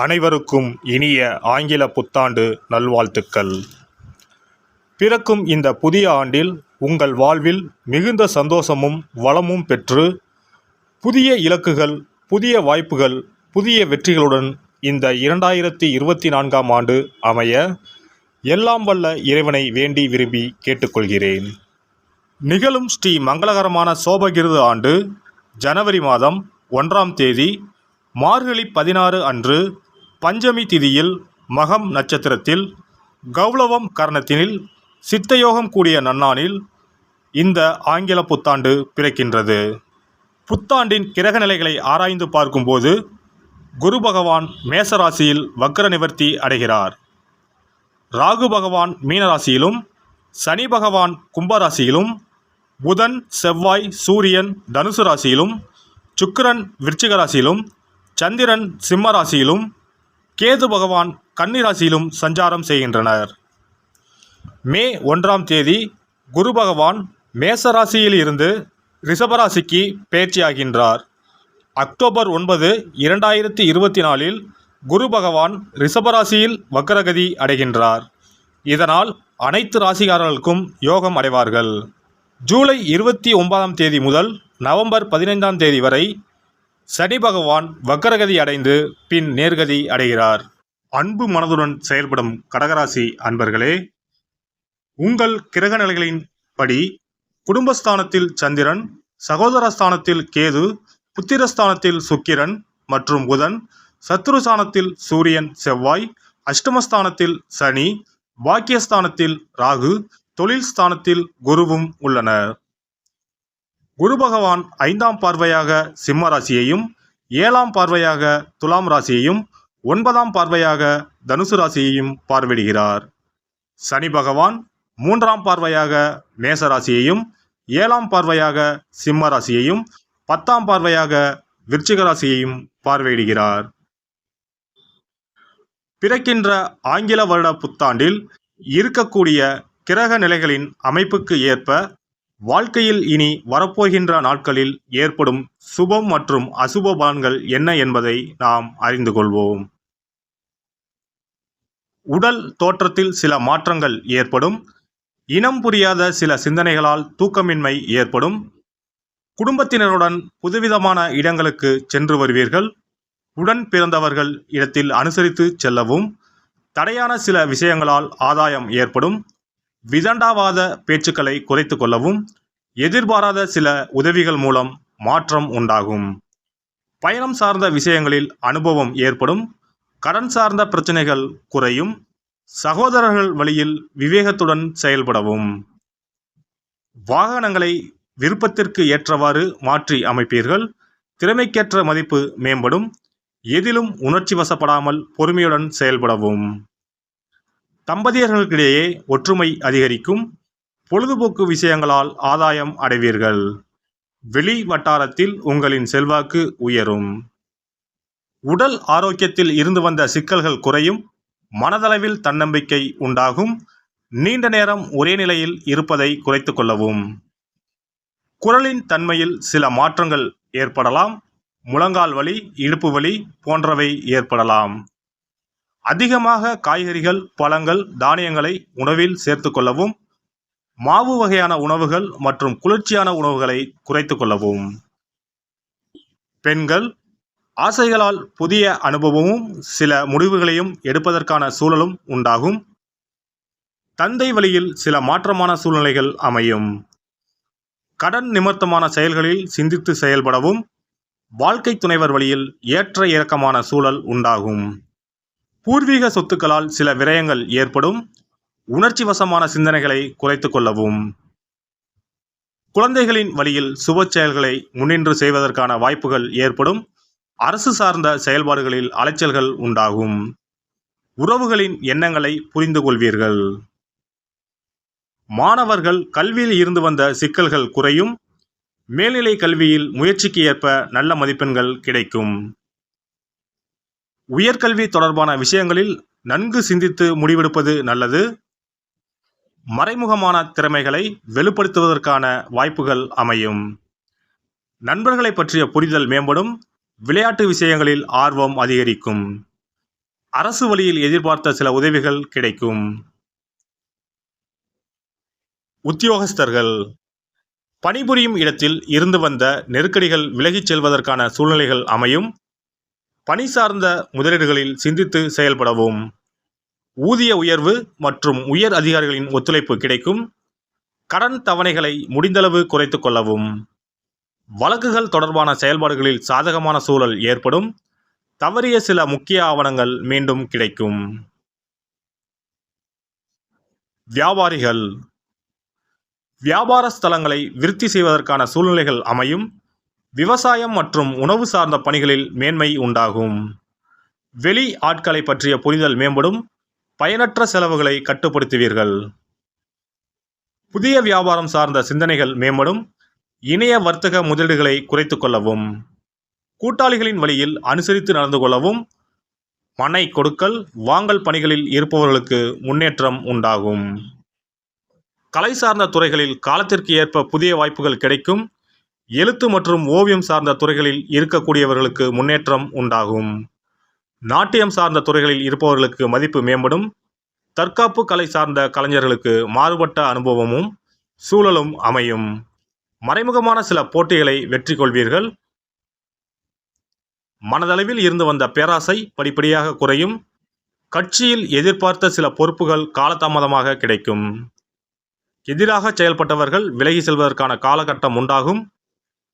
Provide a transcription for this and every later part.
அனைவருக்கும் இனிய ஆங்கில புத்தாண்டு நல்வாழ்த்துக்கள். பிறக்கும் இந்த புதிய ஆண்டில் உங்கள் வாழ்வில் மிகுந்த சந்தோஷமும் வளமும் பெற்று புதிய இலக்குகள், புதிய வாய்ப்புகள், புதிய வெற்றிகளுடன் இந்த 2024ஆம் ஆண்டு அமைய எல்லாம் வல்ல இறைவனை வேண்டி விரும்பி கேட்டுக்கொள்கிறேன். நிகழும் ஸ்ரீ மங்களகரமான சோபகிருது ஆண்டு ஜனவரி மாதம் 1ஆம் தேதி மார்கழி 16 அன்று பஞ்சமி திதியில் மகம் நட்சத்திரத்தில் கௌளவம் கரணத்தினில் சித்தயோகம் கூடிய நன்னாளில் இந்த ஆங்கில புத்தாண்டு பிறக்கின்றது. புத்தாண்டின் கிரக நிலைகளை ஆராய்ந்து பார்க்கும்போது குரு பகவான் மேசராசியில் வக்ர நிவர்த்தி அடைகிறார். ராகு பகவான் மீனராசியிலும், சனி பகவான் கும்பராசியிலும், புதன் செவ்வாய் சூரியன் தனுசு ராசியிலும், சுக்கிரன் விருச்சிக ராசியிலும், சந்திரன் சிம்ம ராசியிலும், கேது பகவான் கன்னி ராசியிலும் சஞ்சாரம் செய்கின்றனர். மே 1ஆம் தேதி குரு பகவான் மேச ராசியில் இருந்து ரிஷபராசிக்கு பெயர்ச்சியாகின்றார். அக்டோபர் 9, 2024 குரு பகவான் ரிஷபராசியில் வக்ரகதி அடைகின்றார். இதனால் அனைத்து ராசிக்காரர்களுக்கும் யோகம் அடைவார்கள். ஜூலை 29ஆம் தேதி முதல் நவம்பர் 15ஆம் தேதி வரை சனி பகவான் வக்ரகதி அடைந்து பின் நேர்கதி அடைகிறார். அன்பு மனதுடன் செயல்படும் கடகராசி அன்பர்களே, உங்கள் கிரக நிலைகளின் படி குடும்பஸ்தானத்தில் சந்திரன், சகோதரஸ்தானத்தில் கேது, புத்திரஸ்தானத்தில் சுக்கிரன் மற்றும் புதன், சத்ருஸ்தானத்தில் சூரியன் செவ்வாய், அஷ்டமஸ்தானத்தில் சனி, பாக்கியஸ்தானத்தில் ராகு, தொழில் ஸ்தானத்தில் குருவும் உள்ளனர். குரு பகவான் 5ஆம் பார்வையாக சிம்ம ராசியையும், 7ஆம் பார்வையாக துலாம் ராசியையும், 9ஆம் பார்வையாக தனுசு ராசியையும் பார்வையிடுகிறார். சனி பகவான் 3ஆம் பார்வையாக மேச ராசியையும், 7ஆம் பார்வையாக சிம்ம ராசியையும், 10ஆம் பார்வையாக விருச்சிக ராசியையும் பார்வையிடுகிறார். பிறக்கின்ற ஆங்கில வருட புத்தாண்டில் இருக்கக்கூடிய கிரக நிலைகளின் அமைப்புக்கு ஏற்ப வாழ்க்கையில் இனி வரப்போகின்ற நாட்களில் ஏற்படும் சுபம் மற்றும் அசுப பலன்கள் என்ன என்பதை நாம் அறிந்து கொள்வோம். உடல் தோற்றத்தில் சில மாற்றங்கள் ஏற்படும். இனம் புரியாத சில சிந்தனைகளால் தூக்கமின்மை ஏற்படும். குடும்பத்தினருடன் புதுவிதமான இடங்களுக்கு சென்று வருவீர்கள். உடன் பிறந்தவர்கள் இடத்தில் அனுசரித்து செல்லவும். தடையான சில விஷயங்களால் ஆதாயம் ஏற்படும். விதண்டாவாத பேச்சுக்களை குறைத்து கொள்ளவும். எதிர்பாராத சில உதவிகள் மூலம் மாற்றம் உண்டாகும். பயணம் சார்ந்த விஷயங்களில் அனுபவம் ஏற்படும். கடன் சார்ந்த பிரச்சனைகள் குறையும். சகோதரர்கள் வழியில் விவேகத்துடன் செயல்படவும். வாகனங்களை விருப்பத்திற்கு ஏற்றவாறு மாற்றி அமைப்பீர்கள். திறமைக்கேற்ற மதிப்பு மேம்படும். எதிலும் உணர்ச்சி வசப்படாமல் பொறுமையுடன் செயல்படவும். தம்பதியர்களுக்கிடையே ஒற்றுமை அதிகரிக்கும். பொழுதுபோக்கு விஷயங்களால் ஆதாயம் அடைவீர்கள். வெளி வட்டாரத்தில் உங்களின் செல்வாக்கு உயரும். உடல் ஆரோக்கியத்தில் இருந்து வந்த சிக்கல்கள் குறையும். மனதளவில் தன்னம்பிக்கை உண்டாகும். நீண்ட நேரம் ஒரே நிலையில் இருப்பதை குறைத்து கொள்ளவும். குரலின் தன்மையில் சில மாற்றங்கள் ஏற்படலாம். முழங்கால் வலி, இடுப்பு வலி போன்றவை ஏற்படலாம். அதிகமாக காய்கறிகள், பழங்கள், தானியங்களை உணவில் சேர்த்து கொள்ளவும். மாவு வகையான உணவுகள் மற்றும் குளிர்ச்சியான உணவுகளை குறைத்து கொள்ளவும். பெண்கள் ஆசைகளால் புதிய அனுபவமும் சில முடிவுகளையும் எடுப்பதற்கான சூழலும் உண்டாகும். தந்தை வழியில் சில மாற்றமான சூழ்நிலைகள் அமையும். கடன் நிமித்தமான செயல்களில் சிந்தித்து செயல்படவும். வாழ்க்கை துணைவர் வழியில் ஏற்ற இறக்கமான சூழல் உண்டாகும். பூர்வீக சொத்துக்களால் சில விரயங்கள் ஏற்படும். உணர்ச்சி வசமான சிந்தனைகளை குறைத்து கொள்ளவும். குழந்தைகளின் வழியில் சுப செயல்களை முன்னின்று செய்வதற்கான வாய்ப்புகள் ஏற்படும். அரசு சார்ந்த செயல்பாடுகளில் அலைச்சல்கள் உண்டாகும். உறவுகளின் எண்ணங்களை புரிந்து கொள்வீர்கள். மாணவர்கள் கல்வியில் இருந்து வந்த சிக்கல்கள் குறையும். மேல்நிலை கல்வியில் முயற்சிக்கு ஏற்ப நல்ல மதிப்பெண்கள் கிடைக்கும். உயர்கல்வி தொடர்பான விஷயங்களில் நன்கு சிந்தித்து முடிவெடுப்பது நல்லது. மறைமுகமான திறமைகளை வெளிப்படுத்துவதற்கான வாய்ப்புகள் அமையும். நண்பர்களை பற்றிய புரிதல் மேம்படும். விளையாட்டு விஷயங்களில் ஆர்வம் அதிகரிக்கும். அரசு வழியில் எதிர்பார்த்த சில உதவிகள் கிடைக்கும். உத்தியோகஸ்தர்கள் பணிபுரியும் இடத்தில் இருந்து வந்த நெருக்கடிகள் விலகிச் செல்வதற்கான சூழ்நிலைகள் அமையும். பணி சார்ந்த முதலீடுகளில் சிந்தித்து செயல்படவும். ஊதிய உயர்வு மற்றும் உயர் அதிகாரிகளின் ஒத்துழைப்பு கிடைக்கும். கடன் தவணைகளை முடிந்தளவு குறைத்துக் கொள்ளவும். வழக்குகள் தொடர்பான செயல்பாடுகளில் சாதகமான சூழல் ஏற்படும். தவறிய சில முக்கிய ஆவணங்கள் மீண்டும் கிடைக்கும். வியாபாரிகள் வியாபார ஸ்தலங்களை விருத்தி செய்வதற்கான சூழ்நிலைகள் அமையும். விவசாயம் மற்றும் உணவு சார்ந்த பணிகளில் மேன்மை உண்டாகும். வெளி ஆட்களை பற்றிய புரிதல் மேம்படும். பயனற்ற செலவுகளை கட்டுப்படுத்துவீர்கள். புதிய வியாபாரம் சார்ந்த சிந்தனைகள் மேம்படும். இணைய வர்த்தக முதலீடுகளை குறைத்துக் கொள்ளவும். கூட்டாளிகளின் வழியில் அனுசரித்து நடந்து கொள்ளவும். மனை கொடுக்கல் வாங்கல் பணிகளில் இருப்பவர்களுக்கு முன்னேற்றம் உண்டாகும். கலை சார்ந்த துறைகளில் காலத்திற்கு ஏற்ப புதிய வாய்ப்புகள் கிடைக்கும். எழுத்து மற்றும் ஓவியம் சார்ந்த துறைகளில் இருக்கக்கூடியவர்களுக்கு முன்னேற்றம் உண்டாகும். நாட்டியம் சார்ந்த துறைகளில் இருப்பவர்களுக்கு மதிப்பு மேம்படும். தற்காப்பு கலை சார்ந்த கலைஞர்களுக்கு மாறுபட்ட அனுபவமும் சூழலும் அமையும். மறைமுகமான சில போட்டிகளை வெற்றி கொள்வீர்கள். மனதளவில் இருந்து வந்த பேராசை படிப்படியாக குறையும். கட்சியில் எதிர்பார்த்த சில பொறுப்புகள் காலதாமதமாக கிடைக்கும். எதிராக செயல்பட்டவர்கள் விலகி செல்வதற்கான காலகட்டம் உண்டாகும்.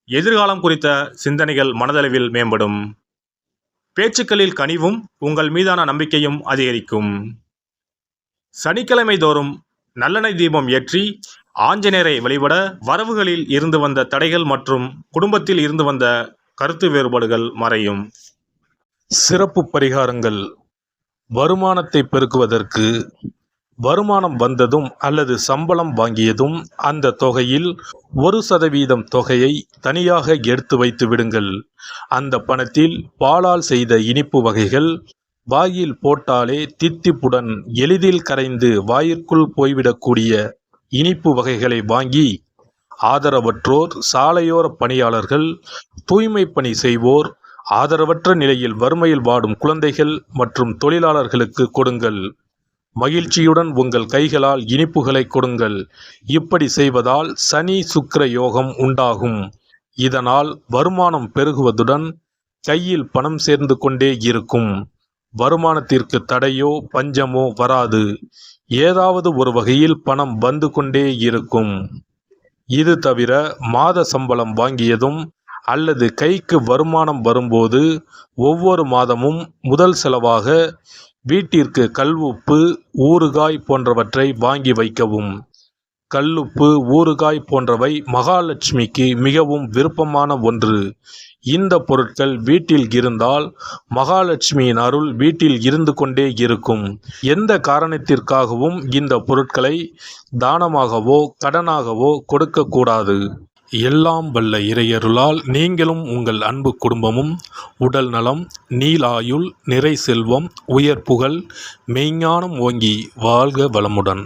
எதிர்காலம் குறித்த சிந்தனைகள் மனதளவில் மேம்படும். பேச்சுக்களில் கனிவும் உங்கள் மீதான நம்பிக்கையும் அதிகரிக்கும். சனிக்கிழமை தோறும் நல்லெண்ணெய் தீபம் ஏற்றி ஆஞ்சநேயரை வழிபட வரவுகளில் இருந்து வந்த தடைகள் மற்றும் குடும்பத்தில் இருந்து வந்த கருத்து வேறுபாடுகள் மறையும். சிறப்பு பரிகாரங்கள். வருமானத்தை பெருக்குவதற்கு வருமானம் வந்ததும் அல்லது சம்பளம் வாங்கியதும் அந்த தொகையில் 1% தொகையை தனியாக எடுத்து வைத்து விடுங்கள். அந்த பணத்தில் பாலால் செய்த இனிப்பு வகைகள் வாயில் போட்டாலே தித்திப்புடன் எளிதில் கரைந்து வாயிற்குள் போய்விடக்கூடிய இனிப்பு வகைகளை வாங்கி ஆதரவற்றோர், சாலையோர பணியாளர்கள், தூய்மை பணி செய்வோர், ஆதரவற்ற நிலையில் வறுமையில் வாடும் குழந்தைகள் மற்றும் தொழிலாளர்களுக்கு கொடுங்கள். மகிழ்ச்சியுடன் உங்கள் கைகளால் இனிப்புகளை கொடுங்கள். இப்படி செய்வதால் சனி சுக்கிர யோகம் உண்டாகும். இதனால் வருமானம் பெருகுவதுடன் கையில் பணம் சேர்ந்து கொண்டே இருக்கும். வருமானத்திற்கு தடையோ பஞ்சமோ வராது. ஏதாவது ஒரு வகையில் பணம் வந்து கொண்டே இருக்கும். இது தவிர மாத சம்பளம் வாங்கியதும் அல்லது கைக்கு வருமானம் வரும்போது ஒவ்வொரு மாதமும் முதல் செலவாக வீட்டிற்கு கல்லுப்பு, ஊறுகாய் போன்றவற்றை வாங்கி வைக்கவும். கல்லுப்பு, ஊறுகாய் போன்றவை மகாலட்சுமிக்கு மிகவும் விருப்பமான ஒன்று. இந்த பொருட்கள் வீட்டில் இருந்தால் மகாலட்சுமியின் அருள் வீட்டில் இருந்து கொண்டே இருக்கும். எந்த காரணத்திற்காகவும் இந்த பொருட்களை தானமாகவோ கடனாகவோ கொடுக்கக்கூடாது. எல்லாம் வல்ல இறையருளால் நீங்களும் உங்கள் அன்பு குடும்பமும் உடல் நலம், நீலாயுள், நிறை செல்வம், உயர் புகழ், மெய்ஞானம் ஓங்கி வாழ்க வளமுடன்.